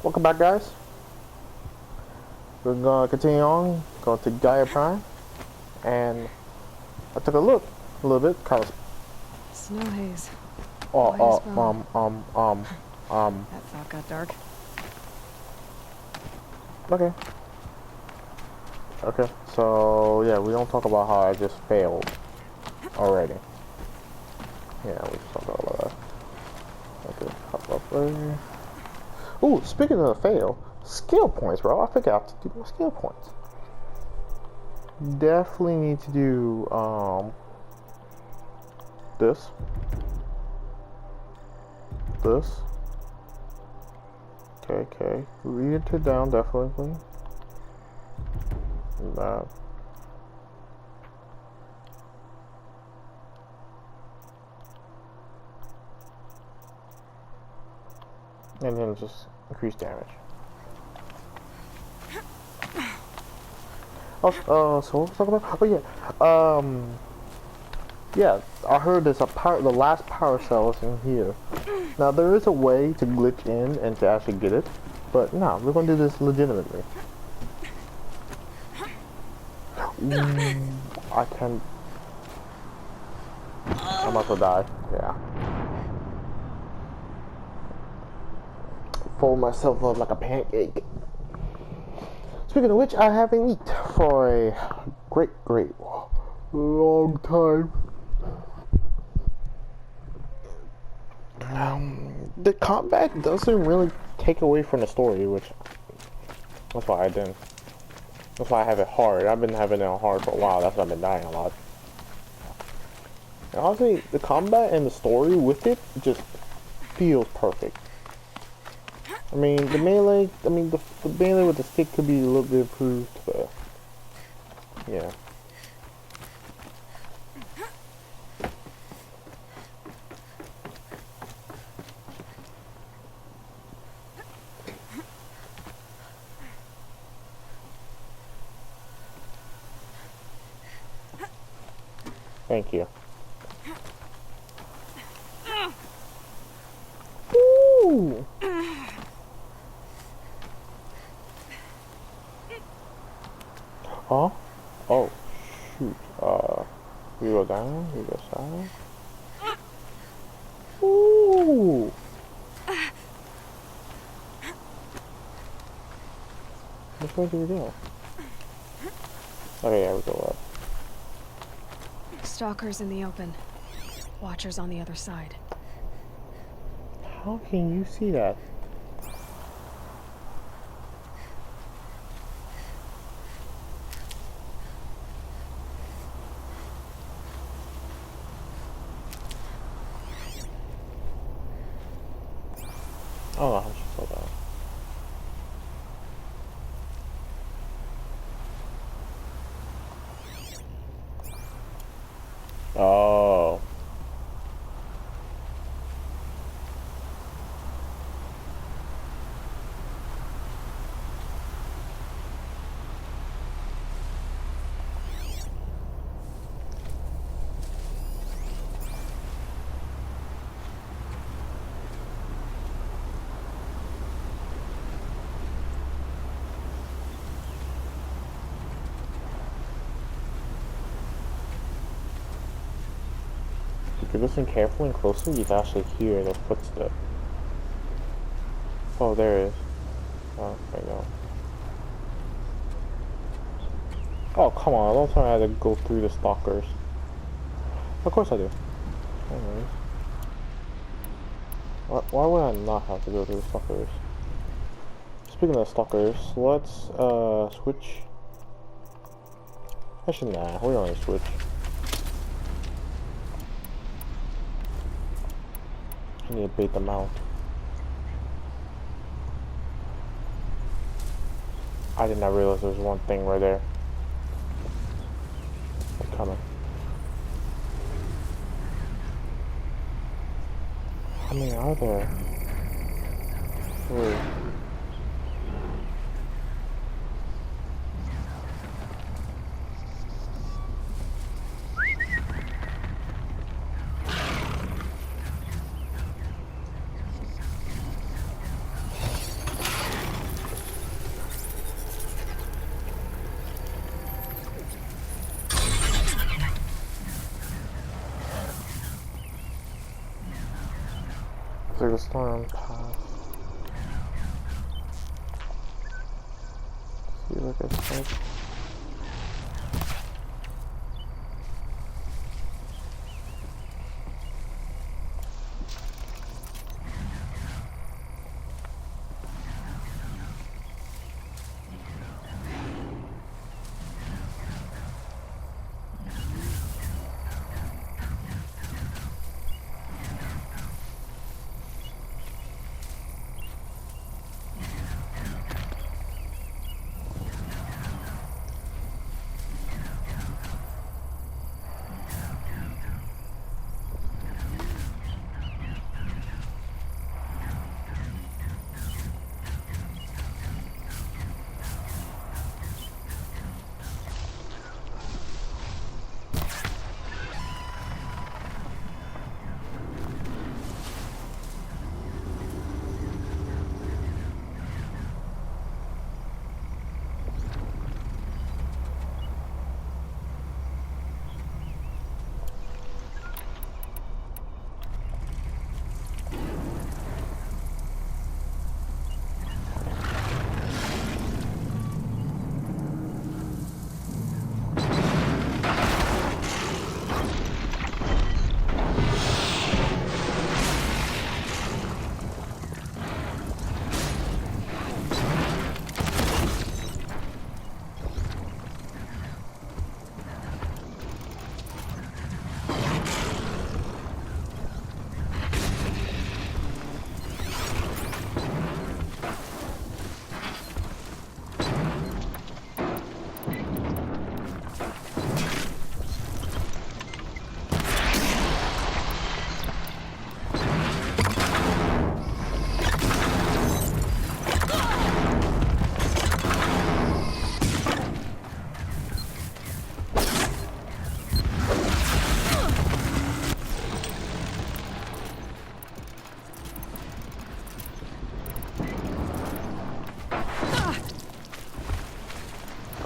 Welcome back, guys. We're gonna continue on, go to Gaia Prime, and I took a look a little bit, kind of. Snow haze. Oh, White as bone. um. That thought got dark. Okay. Okay. So yeah, we don't talk about how I just failed already. Yeah, we just talk about that. Okay, hop up there. Ooh, speaking of fail, skill points, bro. I forgot to do my skill points. Definitely need to do this. Okay. Read it down definitely. That. And then just increase damage. Oh, so what was I talking about? Oh yeah. Yeah, I heard there's the last power cell is in here. Now there is a way to glitch in and to actually get it, but no, we're gonna do this legitimately. I can. I'm about to die. Yeah. Fold myself up like a pancake. Speaking of which, I haven't eaten for a great long time. The combat doesn't really take away from the story, which that's why I didn't. That's why I have it hard. I've been having it on hard for a while. That's why I've been dying a lot. And honestly, the combat and the story with it just feels perfect. I mean, the melee with the stick could be a little bit improved, but yeah. Thank you. Ooh. Huh? Oh, shoot. We go down, we go south. Ooh. Which way do we go? Okay, yeah, we go up. Stalkers in the open. Watchers on the other side. How can you see that? Oh, I should slow down. Oh. If you listen carefully and closely, you can actually hear the footstep. Oh, there it is. Oh, there you go. Oh, come on. Don't tell me I had to go through the stalkers. Of course I do. Anyways. Why would I not have to go through the stalkers? Speaking of stalkers, let's, switch. Actually, nah. We don't need to switch. I need to bait them out. I did not realize there was one thing right there. I'm coming. How many are there? 3. after the storm passed. See what it says.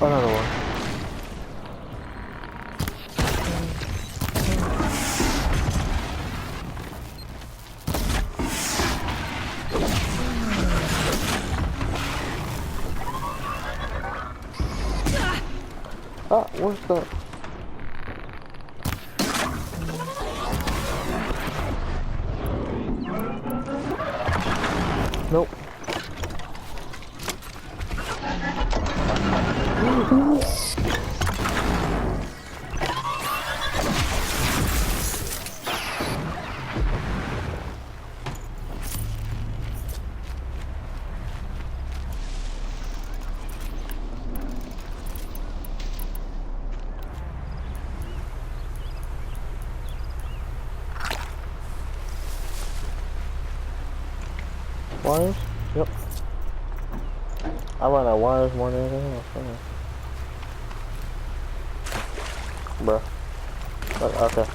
Another one. Ah, where's the... Nope. Wires? Yep. I run out wires more than anything else. Bruh. Okay.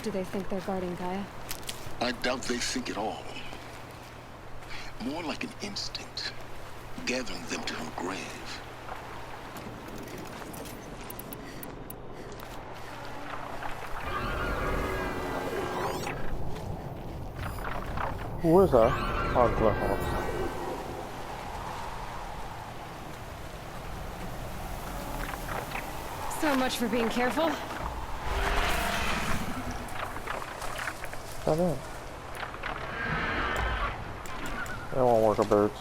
Do they think they're guarding Gaia? I doubt they think at all. More like an instinct, gathering them to her grave. Where's that? Oh, the house. So much for being careful. That in. They won't work with birds.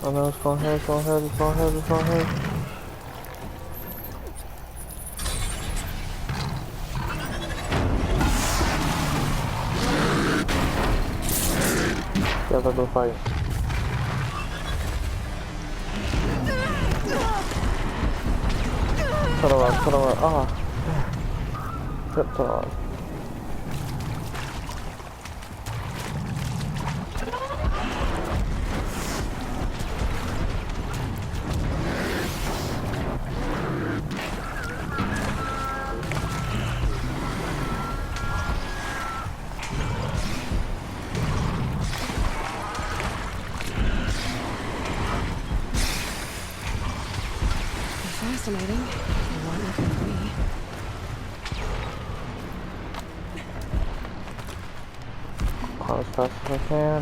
I know it's gonna hurt, it's gonna hurt, it's gonna hurt, it's gonna hurt. Yeah, let's go fight. Cut her off, cut her off. Ah. Cut her off. Fascinating. What it could be. Climb as fast as I can.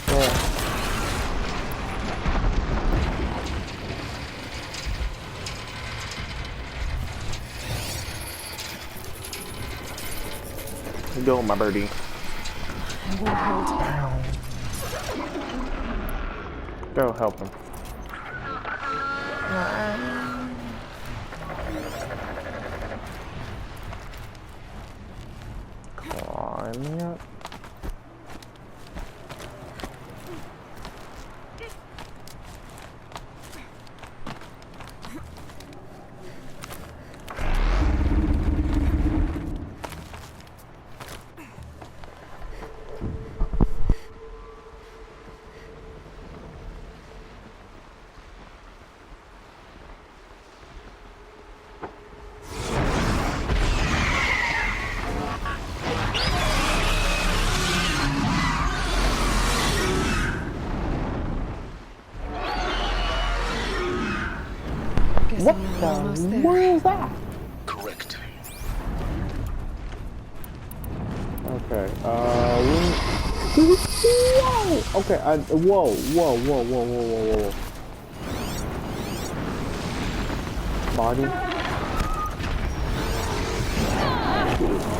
Yeah. Go, my birdie. It won't hold. Go help him. Climb up. What the? Where is that? Correct. Okay. Whoa. Okay. Whoa. Body.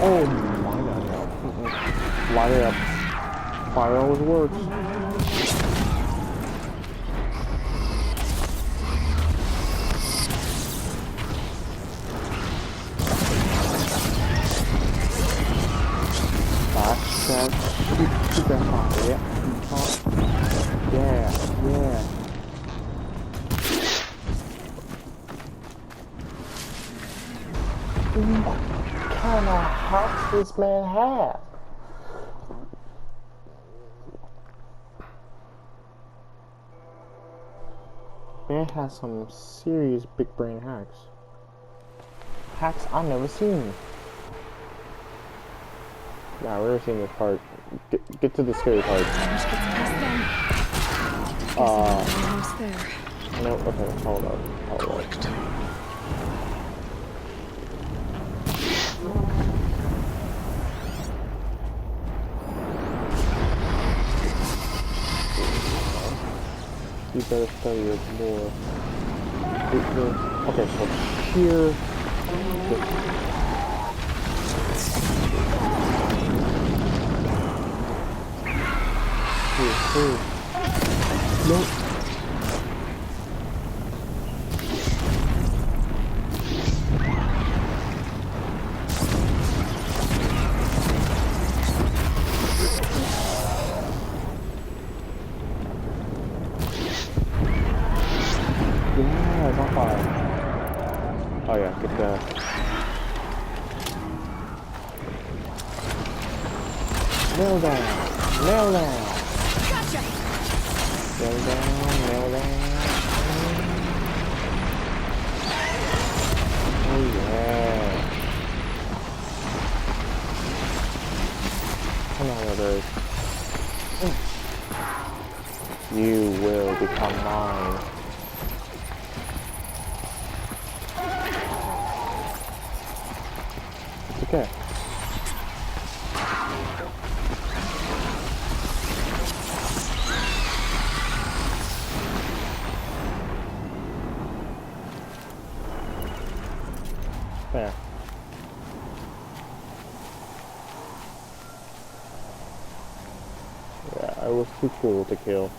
Oh my God. Light it up. Fire always works. Keep that fire, yeah. Yeah. What kind of hacks this man have? Man has some serious big brain hacks. Hacks I've never seen. Nah, we're seeing this part. Get to the scary part. Almost there. No, okay, hold up. Correct. You better study it more. Okay, so here. Here. Nope. Yeah, not fire. Oh yeah, get that. Nail down. Nail down. Gotcha. Nail down. Oh yeah. Come on, others. You will become mine. It's okay. There. It was too cool to kill.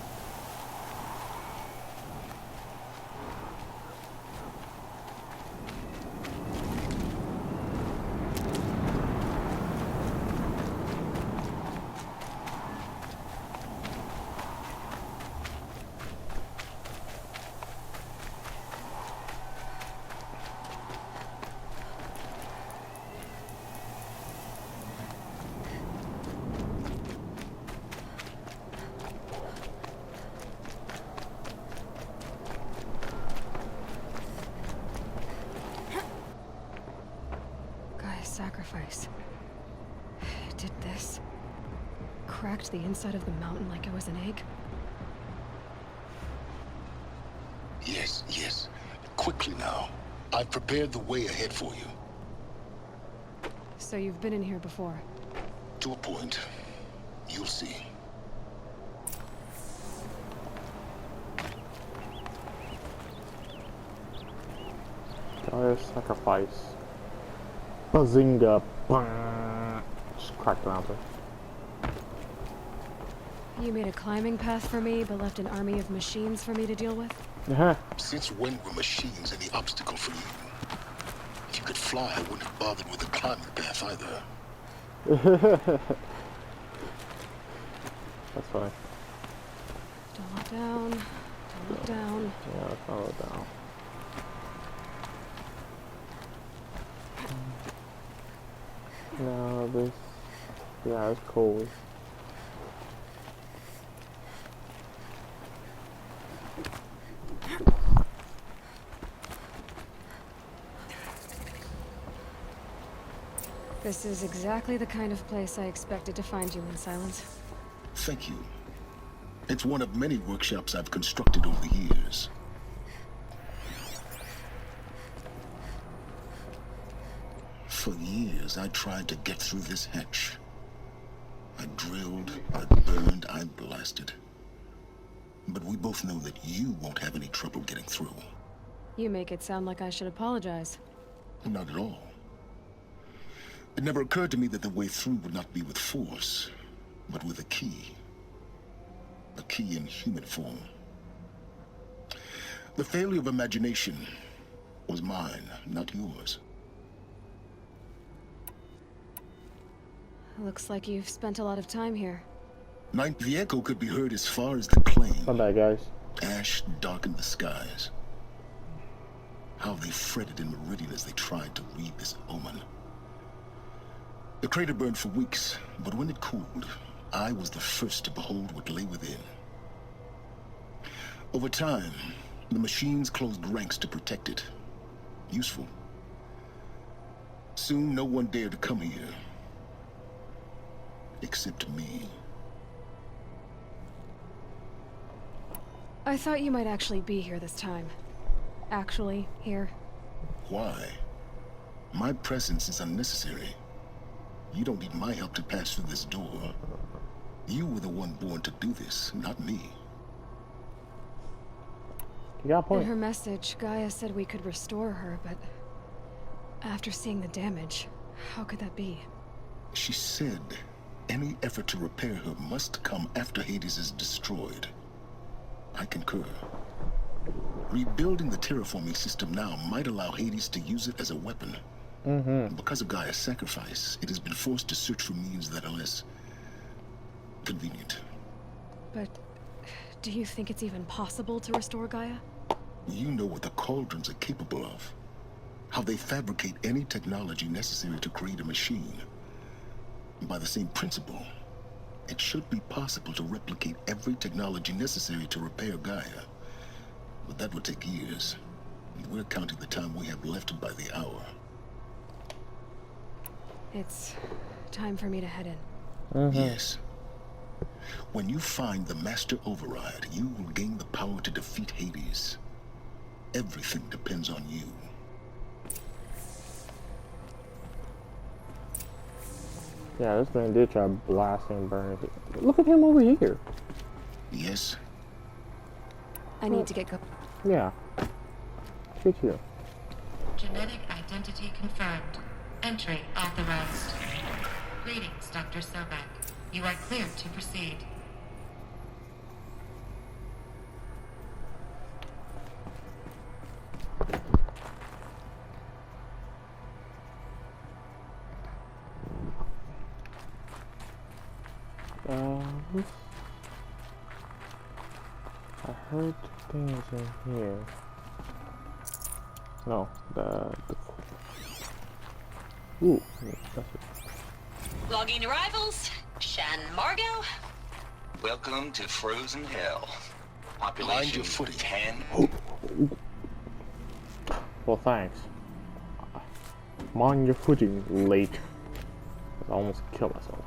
Gaia's sacrifice. It did this. Cracked the inside of the mountain like it was an egg. Yes, yes. Quickly now. I've prepared the way ahead for you. So you've been in here before. To a point. You'll see. Gaia's sacrifice. Bazinga. Bang. Just crack the mountain. You made a climbing path for me, but left an army of machines for me to deal with? Yeah. Since when were machines any obstacle for you? If you could fly, I wouldn't have bothered with the climbing path either. That's funny. Don't look down. Don't look down. Yeah, let's follow it down. No, this. Yeah, it's cool. This is exactly the kind of place I expected to find you in, Silence. Thank you. It's one of many workshops I've constructed over the years. For years, I tried to get through this hatch. I drilled, I burned, I blasted. But we both know that you won't have any trouble getting through. You make it sound like I should apologize. Not at all. It never occurred to me that the way through would not be with force, but with a key. A key in human form. The failure of imagination was mine, not yours. Looks like you've spent a lot of time here. The echo could be heard as far as the plain. My bad, guys. Ash darkened the skies. How they fretted in Meridian as they tried to read this omen. The crater burned for weeks, but when it cooled, I was the first to behold what lay within. Over time, the machines closed ranks to protect it. Useful. Soon, no one dared to come here. Except me. I thought you might actually be here this time. Actually, here. Why? My presence is unnecessary. You don't need my help to pass through this door. You were the one born to do this, not me. You got a In point. her message, Gaia said we could restore her, but after seeing the damage, how could that be? She said any effort to repair her must come after Hades is destroyed. I concur. Rebuilding the terraforming system now might allow Hades to use it as a weapon. Because of Gaia's sacrifice, it has been forced to search for means that are less convenient. But do you think it's even possible to restore Gaia? You know what the Cauldrons are capable of. How they fabricate any technology necessary to create a machine. By the same principle, it should be possible to replicate every technology necessary to repair Gaia. But that would take years. And we're counting the time we have left by the hour. It's time for me to head in. Yes. When you find the Master Override, you will gain the power to defeat Hades. Everything depends on you. Yeah, this man did try blasting and burning it. Look at him over here. Yes? I need to get going. Yeah. Look at you. Genetic identity confirmed. Entry authorized. Greetings, Dr. Sobek. You are cleared to proceed. heard things in here. No, the ooh, that's it. Logging arrivals. Shan Margot. Welcome to Frozen Hell. Mind Population your footing. 10. Well, thanks. Mind your footing, late. I almost killed myself.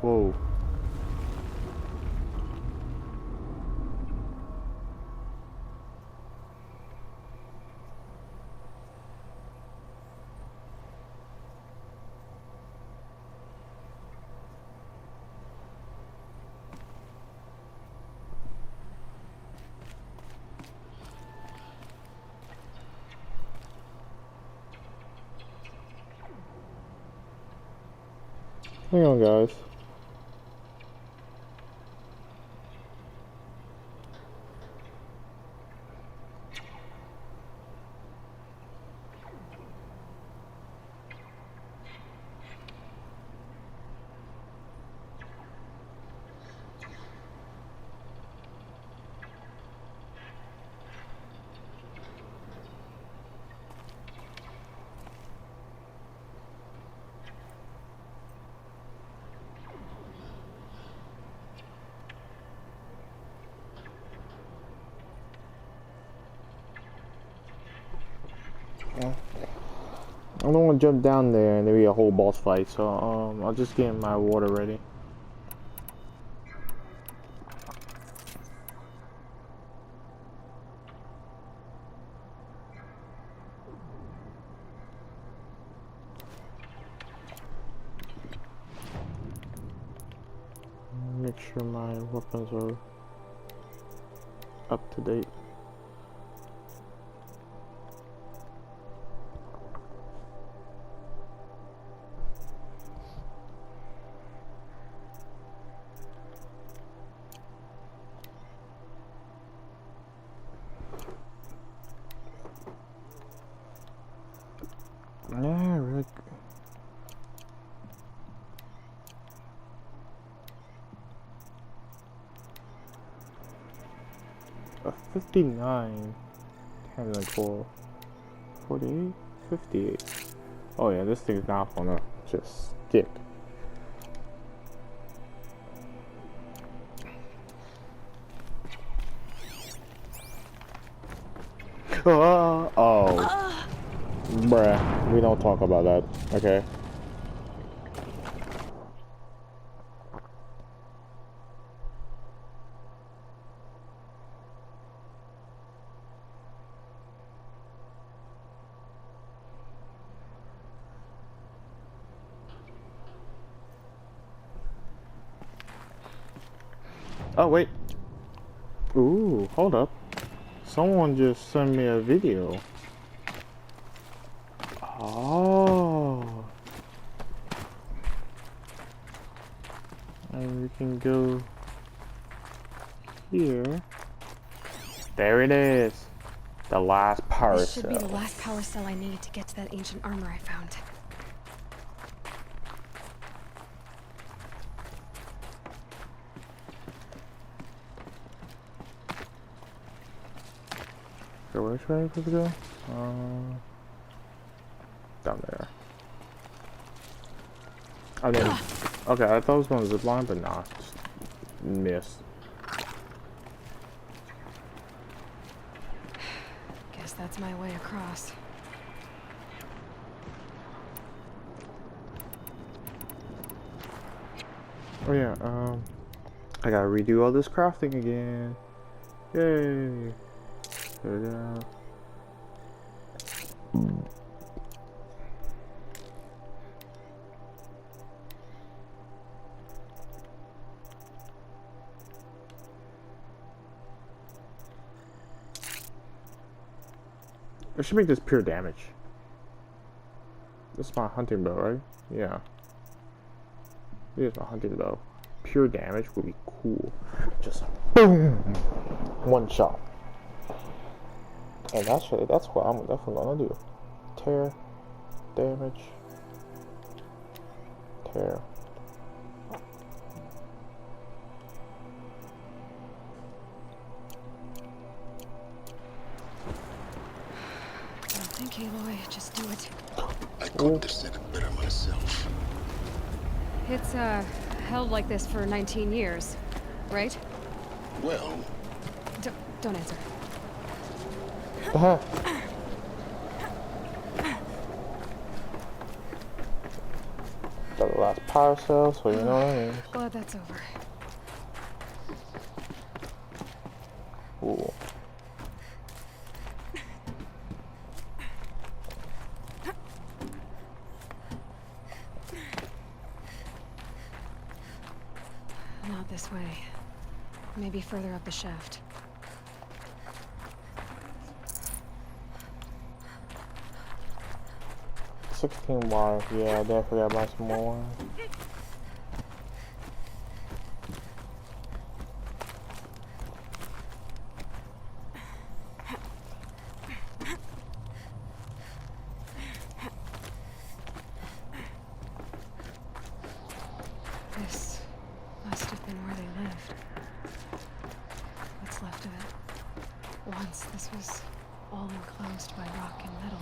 Whoa. Hang on, guys. I don't want to jump down there and there be a whole boss fight, so I'll just get my water ready. Make sure my weapons are up to date. Yeah, really. A 59 times like 4, 48, 58. Oh yeah, this thing's not gonna just stick. Oh. Bruh, we don't talk about that, okay? Oh, wait. Ooh, hold up. Someone just sent me a video. Oh. And we can go here. There it is. The last power This should be the cell. last power cell I need to get to that ancient armor I found. So where should I supposed to go? Down there. I mean, okay, I thought I was going to zip line, but nah, just missed. Guess that's my way across. Oh yeah, I gotta redo all this crafting again. Yay! There we go. I should make this pure damage. This is my hunting bow, right? Yeah. Here's my hunting bow. Pure damage would be cool. Just boom! One shot. And that's what I'm definitely gonna do. Tear, damage, tear. Don't think, Aloy. Just do it. I couldn't have said it better myself. It's, held like this for 19 years, right? Well, Don't answer. Uh-huh. Got the last power cell, so you know what I mean. Glad that's over. Ooh. Not this way. Maybe further up the shaft. $16 wires, yeah, I definitely gotta buy some more wires. This must have been where they lived. What's left of it. Once this was all enclosed by rock and metal.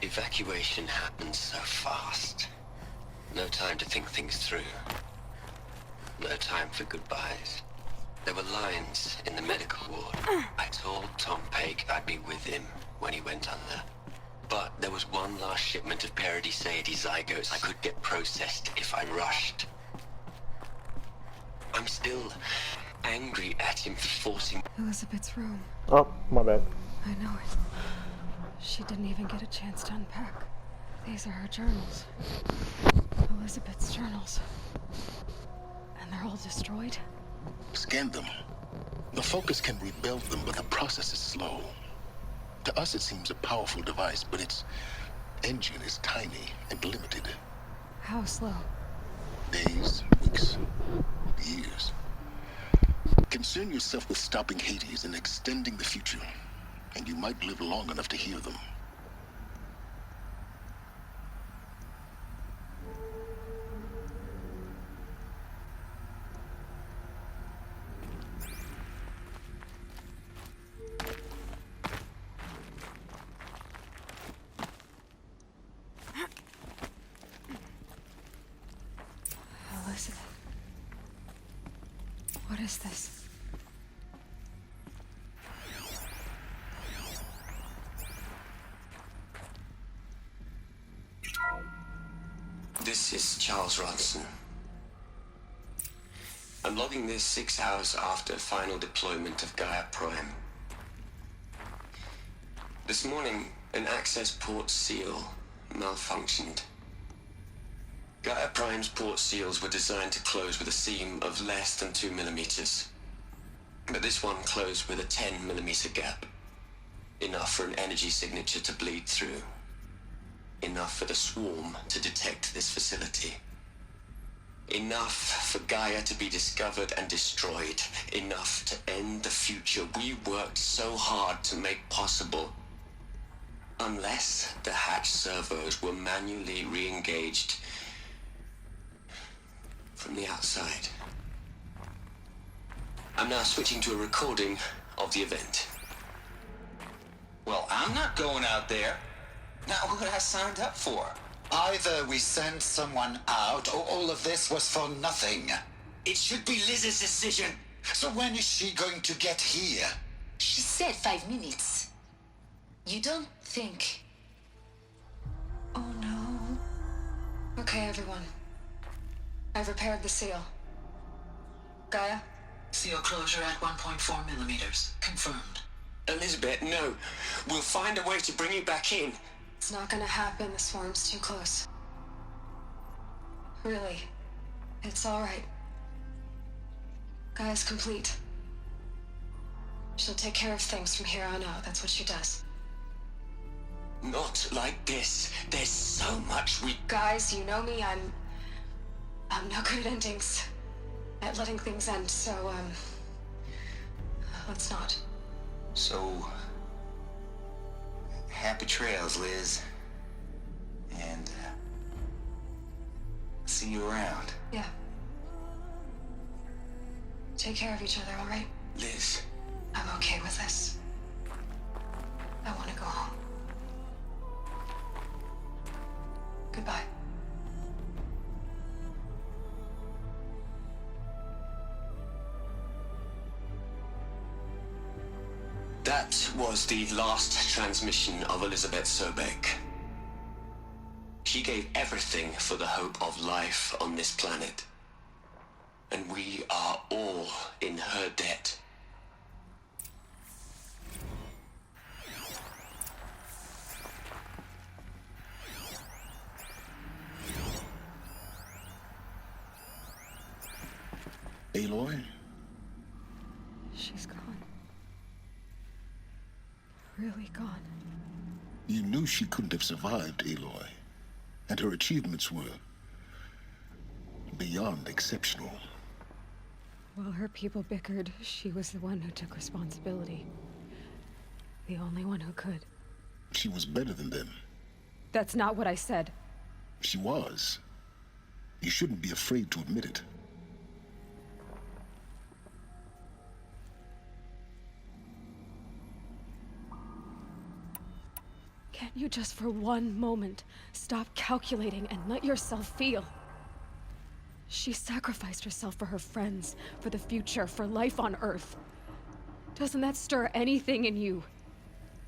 Evacuation happened so fast. No time to think things through. No time for goodbyes. There were lines in the medical ward. I told Tom Paik I'd be with him when he went under. But there was one last shipment of Paradiseidae zygotes I could get processed if I rushed. I'm still angry at him for forcing... Elizabeth's room. Oh, my bad. I know it. She didn't even get a chance to unpack. These are her journals. Elizabeth's journals. And they're all destroyed? scan them. The Focus can rebuild them, but the process is slow. To us, it seems a powerful device, but its engine is tiny and limited. How slow? Days, weeks, years. Concern yourself with stopping Hades and extending the future, and you might live long enough to hear them. Elizabeth. What is this? This is Charles Ronson. I'm logging this 6 hours after final deployment of Gaia Prime. This morning, an access port seal malfunctioned. Gaia Prime's port seals were designed to close with a seam of less than 2 millimeters. But this one closed with a 10 millimeter gap. Enough for an energy signature to bleed through. Enough for the swarm to detect this facility. Enough for Gaia to be discovered and destroyed. Enough to end the future we worked so hard to make possible. Unless the hatch servos were manually re-engaged from the outside. I'm now switching to a recording of the event. Well, I'm not going out there. Not what I signed up for. Either we send someone out, or all of this was for nothing. It should be Liz's decision. So when is she going to get here? She said 5 minutes. You don't think... Oh no. Okay, everyone. I've repaired the seal. Gaia? Seal closure at 1.4 millimeters. Confirmed. Elizabeth, no. We'll find a way to bring you back in. It's not gonna happen. The swarm's too close. Really. It's alright. Gaia's complete. She'll take care of things from here on out. That's what she does. Not like this. There's so much we... Guys, you know me. I'm no good at endings. At letting things end, so, let's not. So, happy trails, Liz. And, see you around. Yeah. Take care of each other, all right? Liz. I'm okay with this. I want to go home. Goodbye. That was the last transmission of Elizabeth Sobeck. She gave everything for the hope of life on this planet. And we are all in her debt. Aloy? She's gone. Really gone. You knew she couldn't have survived, Aloy. And her achievements were beyond exceptional. While her people bickered, she was the one who took responsibility. The only one who could. She was better than them. That's not what I said. She was. You shouldn't be afraid to admit it. Can't you just for one moment stop calculating and let yourself feel? She sacrificed herself for her friends, for the future, for life on Earth. Doesn't that stir anything in you?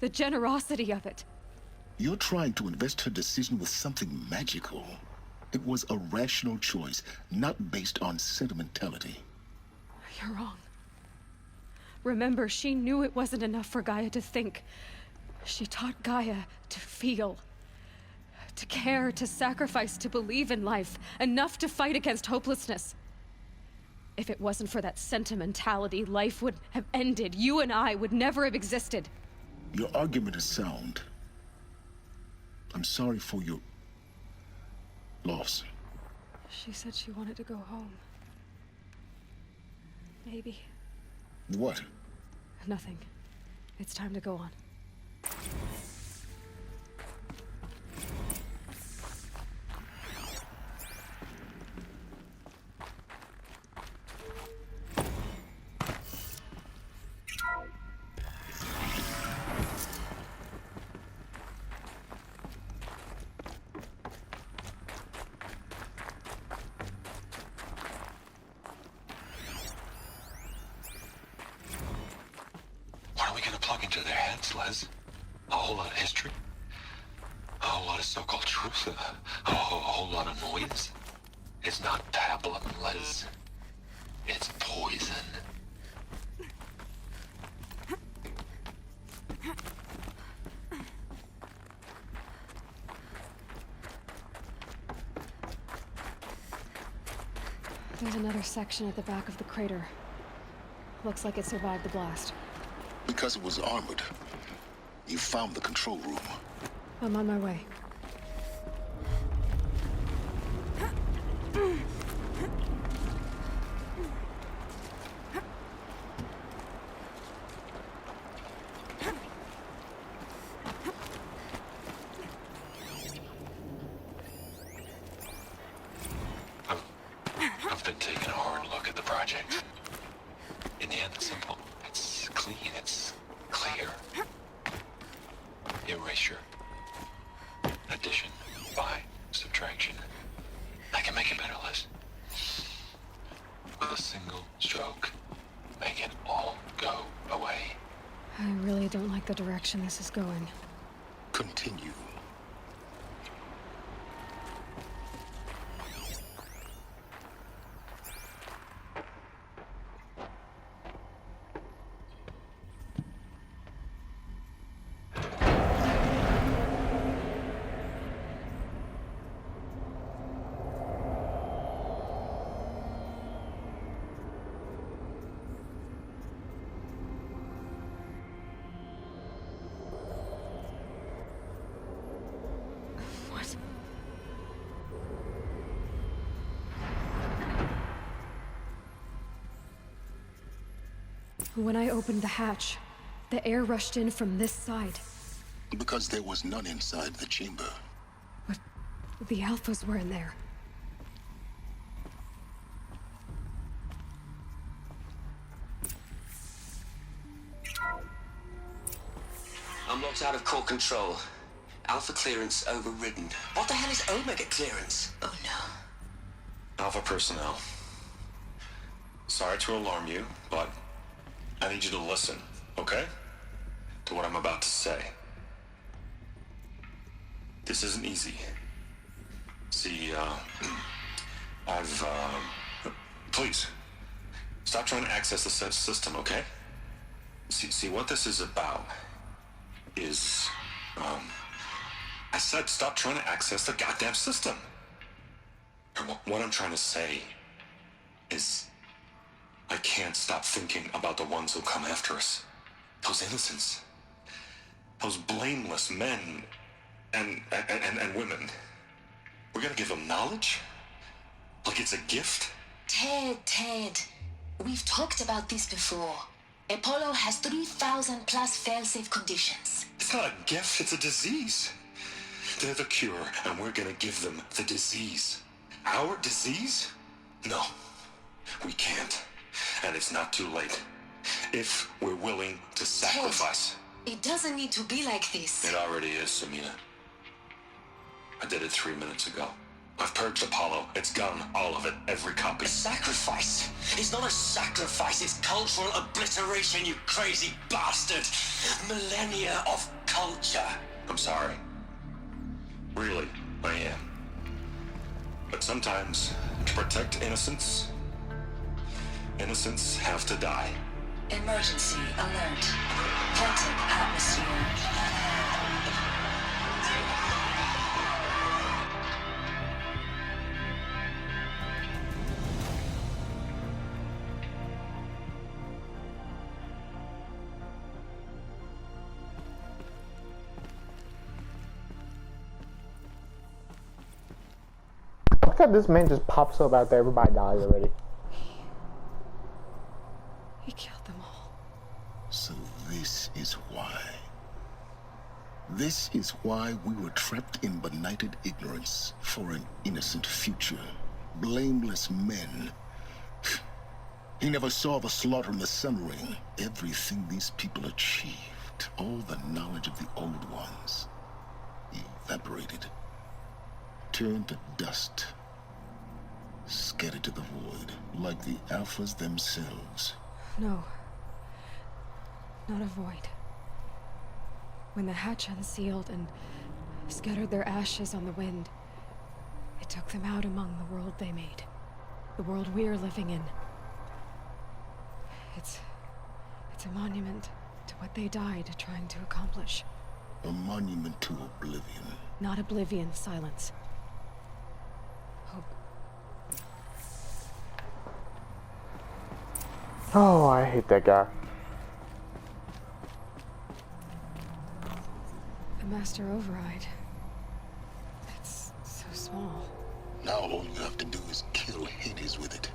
The generosity of it. You're trying to invest her decision with something magical. It was a rational choice, not based on sentimentality. You're wrong. Remember, she knew it wasn't enough for Gaia to think. She taught Gaia to feel. To care, to sacrifice, to believe in life. Enough to fight against hopelessness. If it wasn't for that sentimentality, life would have ended. You and I would never have existed. Your argument is sound. I'm sorry for your loss. She said she wanted to go home. Maybe. What? Nothing. It's time to go on. What are we gonna plug into their heads, Les? A whole lot of history? A whole lot of so-called truth? A whole lot of noise? It's not pablum, Les. It's poison. There's another section at the back of the crater. Looks like it survived the blast. Because it was armored. You found the control room. I'm on my way. I've been taking a hard look at the project. In the end, it's simple. It's clean. It's clear. Erasure. Addition. By. Subtraction. I can make it better, Liz. With a single stroke. Make it all go away. I really don't like the direction this is going. Continue. When I opened the hatch, the air rushed in from this side. Because there was none inside the chamber. But the Alphas were in there. I'm locked out of core control. Alpha clearance overridden. What the hell is Omega clearance? Oh no. Alpha personnel. Sorry to alarm you, but I need you to listen, okay? To what I'm about to say. This isn't easy. See, please, stop trying to access the system, okay? See, what this is about is, I said stop trying to access the goddamn system. And what I'm trying to say is, I can't stop thinking about the ones who come after us. Those innocents. Those blameless men and women. We're gonna give them knowledge? Like it's a gift? Ted. We've talked about this before. Apollo has 3,000 plus fail-safe conditions. It's not a gift, it's a disease. They're the cure, and we're gonna give them the disease. Our disease? No, we can't. And it's not too late. If we're willing to sacrifice. Ted, it doesn't need to be like this. It already is, Samina. I did it 3 minutes ago. I've purged Apollo. It's gone. All of it. Every copy. A sacrifice? It's not a sacrifice, it's cultural obliteration, you crazy bastard! Millennia of culture! I'm sorry. Really, I am. But sometimes, to protect innocence, innocents have to die. Emergency alert. Vented atmosphere. Look at this man just pops up after everybody dies already. He killed them all. So this is why. This is why we were trapped in benighted ignorance for an innocent future. Blameless men. He never saw the slaughter in the Sun Ring. Everything these people achieved, all the knowledge of the old ones, evaporated, turned to dust, scattered to the void, like the Alphas themselves. No. Not a void. When the hatch unsealed and scattered their ashes on the wind, it took them out among the world they made. The world we're living in. It's a monument to what they died trying to accomplish. A monument to oblivion. Not oblivion, Silence. Hope. Oh, I hate that guy. The Master Override. It's so small. Now all you have to do is kill Hades with it.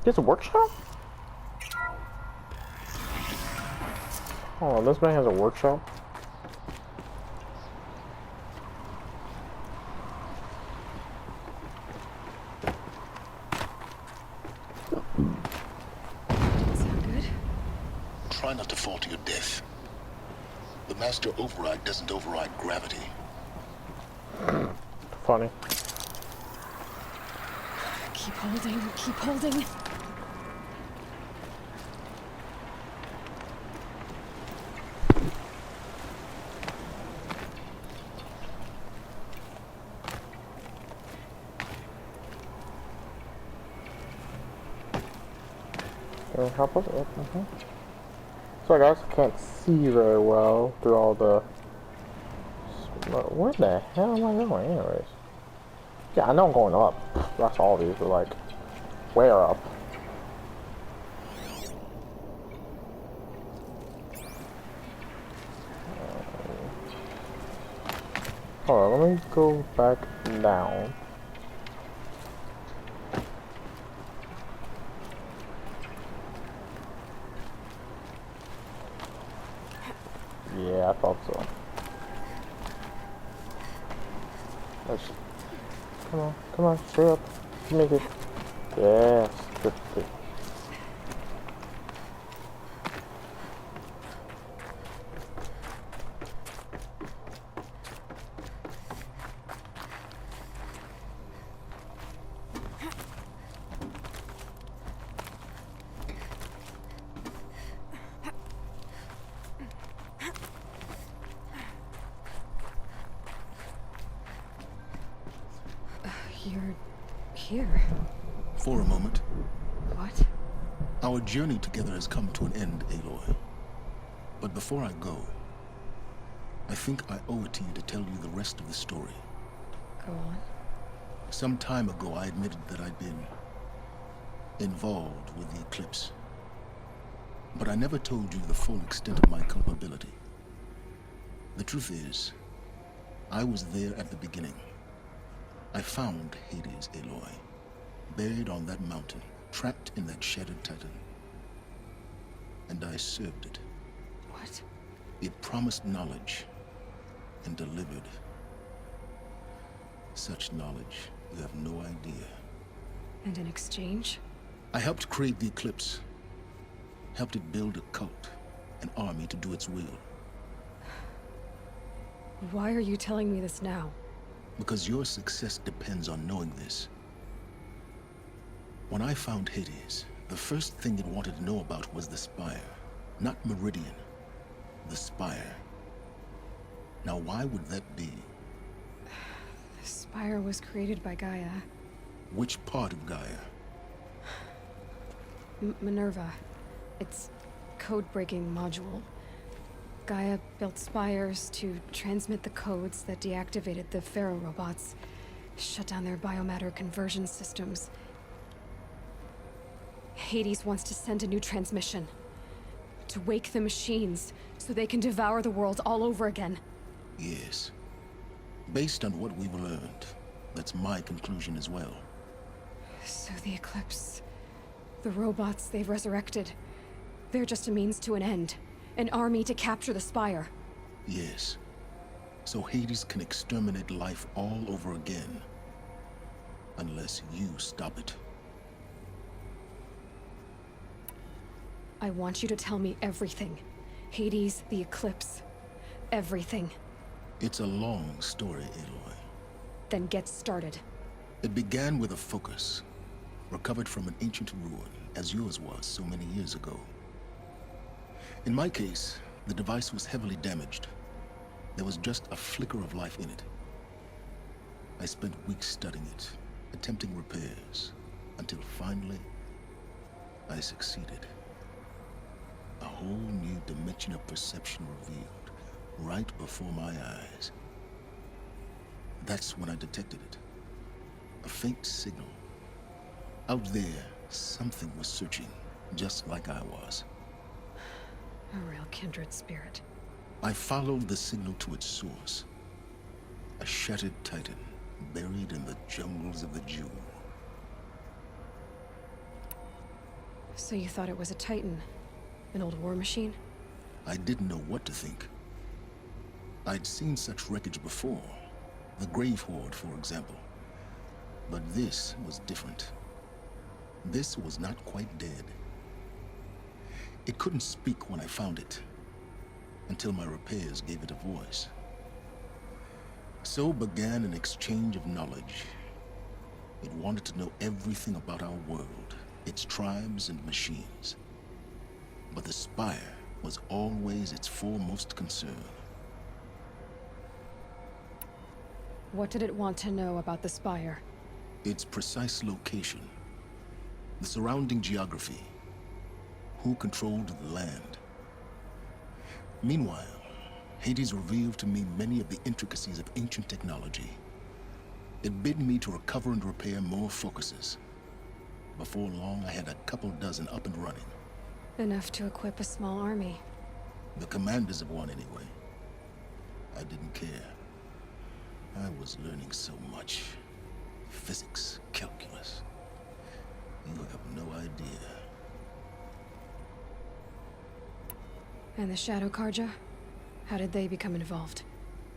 There's a workshop? Oh, this man has a workshop? Sound good? Try not to fall to your death. The Master Override doesn't override gravity. Funny. Keep holding, keep holding. Can you help us? Mm-hmm. So I guess I can't see very well through all the... Where the hell am I going anyways? Yeah, I know I'm going up. That's all these are like, where up? Hold on, let me go back down. Yeah, I thought so. Let's, come on, straight up. You make it. Yes, good, good. You're here. For a moment, What? our journey together has come to an end, Aloy. But before I go, I think I owe it to you to tell you the rest of the story. Go on. Some time ago, I admitted that I'd been involved with the Eclipse. But I never told you the full extent of my culpability. The truth is, I was there at the beginning. I found Hades, Aloy, buried on that mountain, trapped in that shattered titan. And I served it. What? It promised knowledge and delivered. Such knowledge, you have no idea. And in exchange? I helped create the Eclipse. Helped it build a cult, an army to do its will. Why are you telling me this now? Because your success depends on knowing this. When I found Hades, the first thing it wanted to know about was the Spire. Not Meridian. The Spire. Now why would that be? The Spire was created by Gaia. Which part of Gaia? Minerva. Its code-breaking module. Gaia built spires to transmit the codes that deactivated the Pharaoh robots, shut down their biomatter conversion systems. Hades wants to send a new transmission. To wake the machines, so they can devour the world all over again. Yes. Based on what we've learned, that's my conclusion as well. So the Eclipse... the robots they've resurrected... they're just a means to an end. An army to capture the Spire. Yes. So Hades can exterminate life all over again. Unless you stop it. I want you to tell me everything. Hades, the Eclipse. Everything. It's a long story, Aloy. Then get started. It began with a focus. Recovered from an ancient ruin, as yours was so many years ago. In my case, the device was heavily damaged. There was just a flicker of life in it. I spent weeks studying it, attempting repairs, until finally, I succeeded. A whole new dimension of perception revealed, right before my eyes. That's when I detected it. A faint signal. Out there, something was searching, just like I was. A real kindred spirit. I followed the signal to its source. A shattered titan, buried in the jungles of the Jewel. So you thought it was a Titan? An old war machine? I didn't know what to think. I'd seen such wreckage before. The Grave Horde, for example. But this was different. This was not quite dead. It couldn't speak when I found it, until my repairs gave it a voice. So began an exchange of knowledge. It wanted to know everything about our world, its tribes and machines. But the Spire was always its foremost concern. What did it want to know about the Spire? Its precise location, the surrounding geography, who controlled the land. Meanwhile, Hades revealed to me many of the intricacies of ancient technology. It bid me to recover and repair more focuses. Before long, I had a couple dozen up and running. Enough to equip a small army. The commanders of one, anyway. I didn't care. I was learning so much. Physics, calculus. You have no idea. And the Shadow Carja? How did they become involved?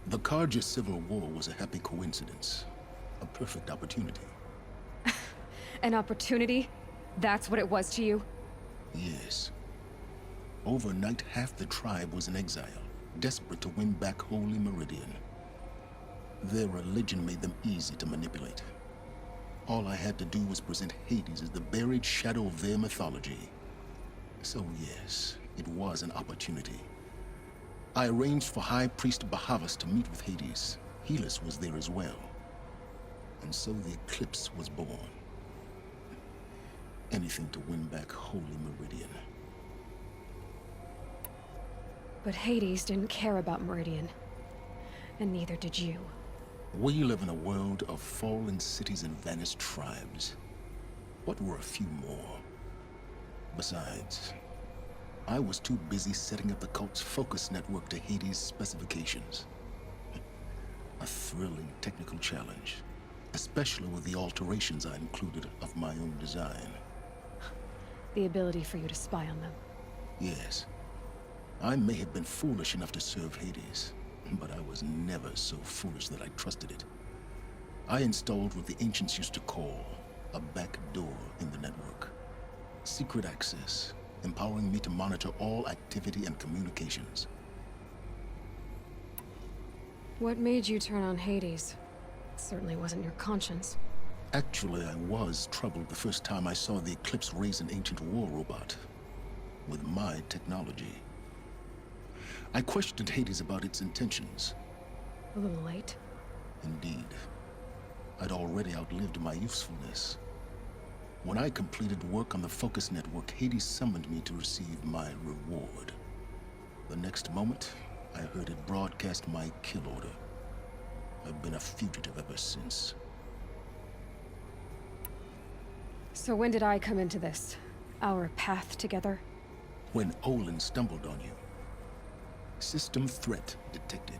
The Carja Civil War was a happy coincidence. A perfect opportunity. An opportunity? That's what it was to you? Yes. Overnight, half the tribe was in exile, desperate to win back Holy Meridian. Their religion made them easy to manipulate. All I had to do was present Hades as the buried shadow of their mythology. So yes, it was an opportunity. I arranged for High Priest Bahavas to meet with Hades. Helis was there as well. And so the Eclipse was born. Anything to win back Holy Meridian. But Hades didn't care about Meridian. And neither did you. We live in a world of fallen cities and vanished tribes. What were a few more? Besides, I was too busy setting up the cult's focus network to Hades' specifications. A thrilling technical challenge, especially with the alterations I included of my own design. The ability for you to spy on them. Yes. I may have been foolish enough to serve Hades, but I was never so foolish that I trusted it. I installed what the ancients used to call a back door in the network. Secret access, empowering me to monitor all activity and communications. What made you turn on Hades? It certainly wasn't your conscience. Actually, I was troubled the first time I saw the Eclipse raise an ancient war robot with my technology. I questioned Hades about its intentions. A little late. Indeed. I'd already outlived my usefulness. When I completed work on the Focus Network, Hades summoned me to receive my reward. The next moment, I heard it broadcast my kill order. I've been a fugitive ever since. So when did I come into this? Our path together? When Olin stumbled on you. System threat detected.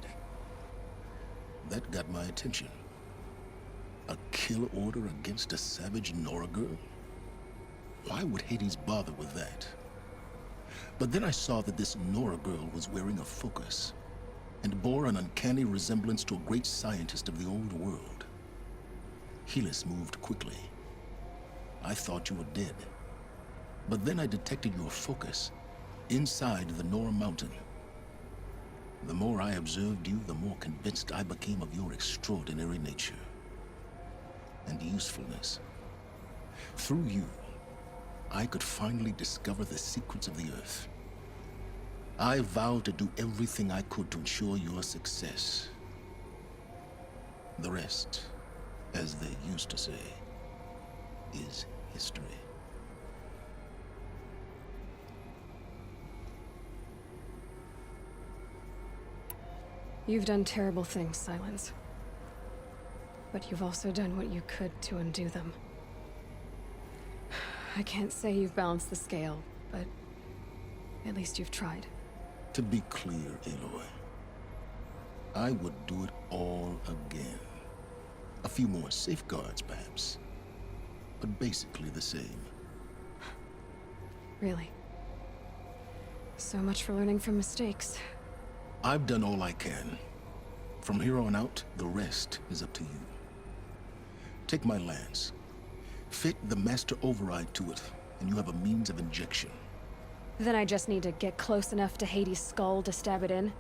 That got my attention. A kill order against a savage Nora girl? Why would Hades bother with that? But then I saw that this Nora girl was wearing a focus, and bore an uncanny resemblance to a great scientist of the old world. Helis moved quickly. I thought you were dead. But then I detected your focus inside the Nora mountain. The more I observed you, the more convinced I became of your extraordinary nature and usefulness. Through you, I could finally discover the secrets of the Earth. I vowed to do everything I could to ensure your success. The rest, as they used to say, is history. You've done terrible things, Silence. But you've also done what you could to undo them. I can't say you've balanced the scale, but at least you've tried. To be clear, Aloy, I would do it all again. A few more safeguards, perhaps, but basically the same. Really? So much for learning from mistakes. I've done all I can. From here on out, the rest is up to you. Take my lance. Fit the Master Override to it, and you have a means of injection. Then I just need to get close enough to Hades' skull to stab it in?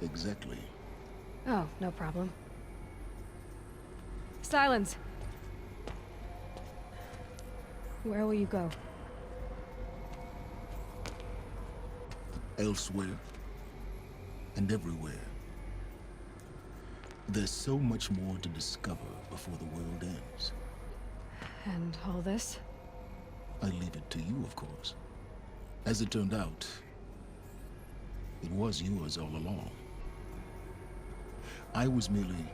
Exactly. Oh, no problem. Silence! Where will you go? Elsewhere. And everywhere. There's so much more to discover before the world ends. And all this? I leave it to you, of course. As it turned out, it was yours all along. I was merely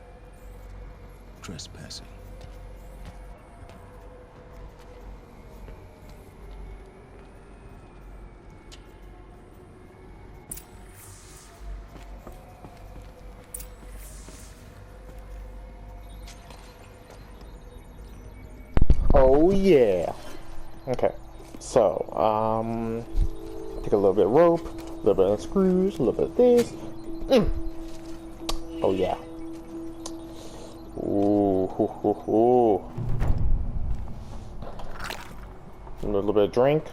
trespassing. Oh yeah. Okay. So, take a little bit of rope, a little bit of screws, a little bit of this, Oh yeah. Ooh, hoo, hoo, hoo. A little bit of drink.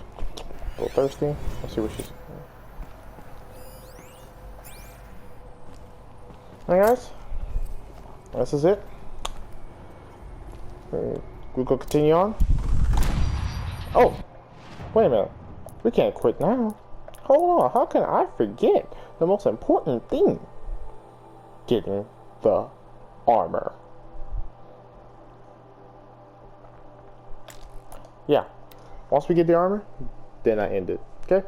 A little thirsty. Let's see what she's. Alright, guys. This is it. We go continue on. Oh, wait a minute. We can't quit now. Hold on. How can I forget the most important thing? Getting the armor. Yeah. Once we get the armor, then I end it. Okay?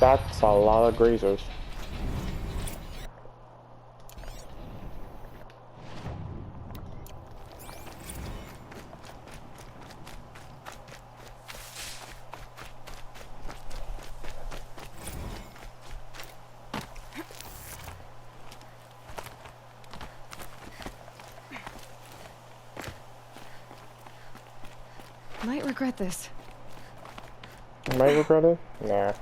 That's a lot of grazers. Might regret this. Might regret it? Nah.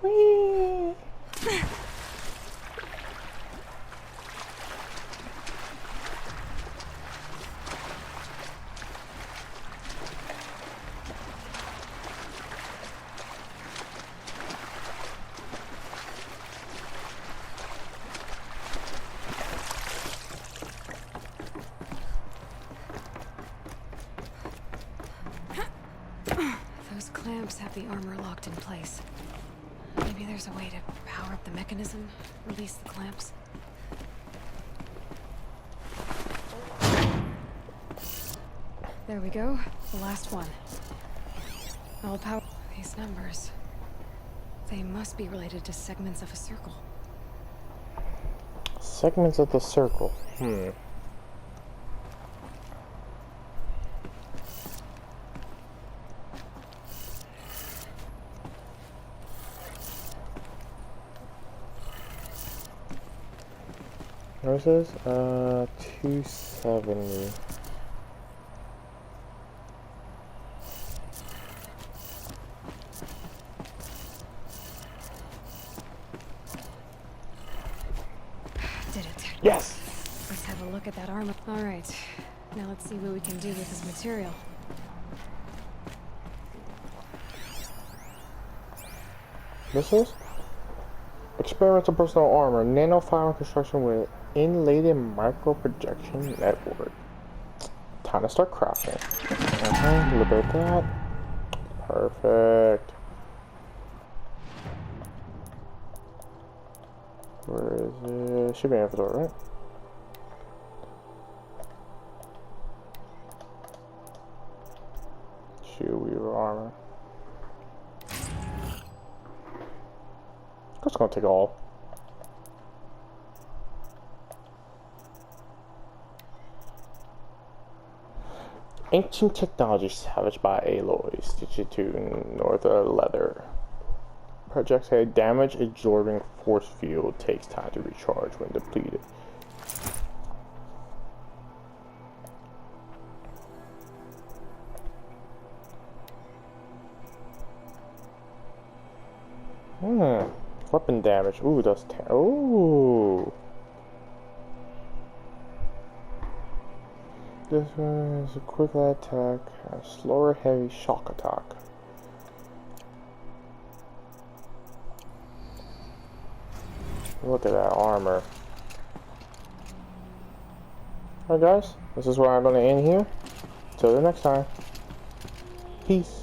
Whee! Those clamps have the armor locked in place. Maybe there's a way to power up the mechanism, release the clamps. There we go, the last one. I'll power these numbers. They must be related to segments of a circle. Segments of the circle. What is this? 270. Did it. Yes! Let's have a look at that armor. Alright, now let's see what we can do with this material. This is? Experimental personal armor. Nanofiber construction with inlaid micro projection network. Time to start crafting. A little bit of that. Perfect. Where is it? Should be in the door, right? Shield weaver armor. That's gonna take all. Ancient technology salvaged by Aloy. Stitch it to North Leather. Projects a damage absorbing force field. Takes time to recharge when depleted. Weapon damage. Ooh, that's ooh. This one is a quick attack, a slower heavy shock attack. Look at that armor. Alright guys, this is where I'm going to end here. Till the next time. Peace.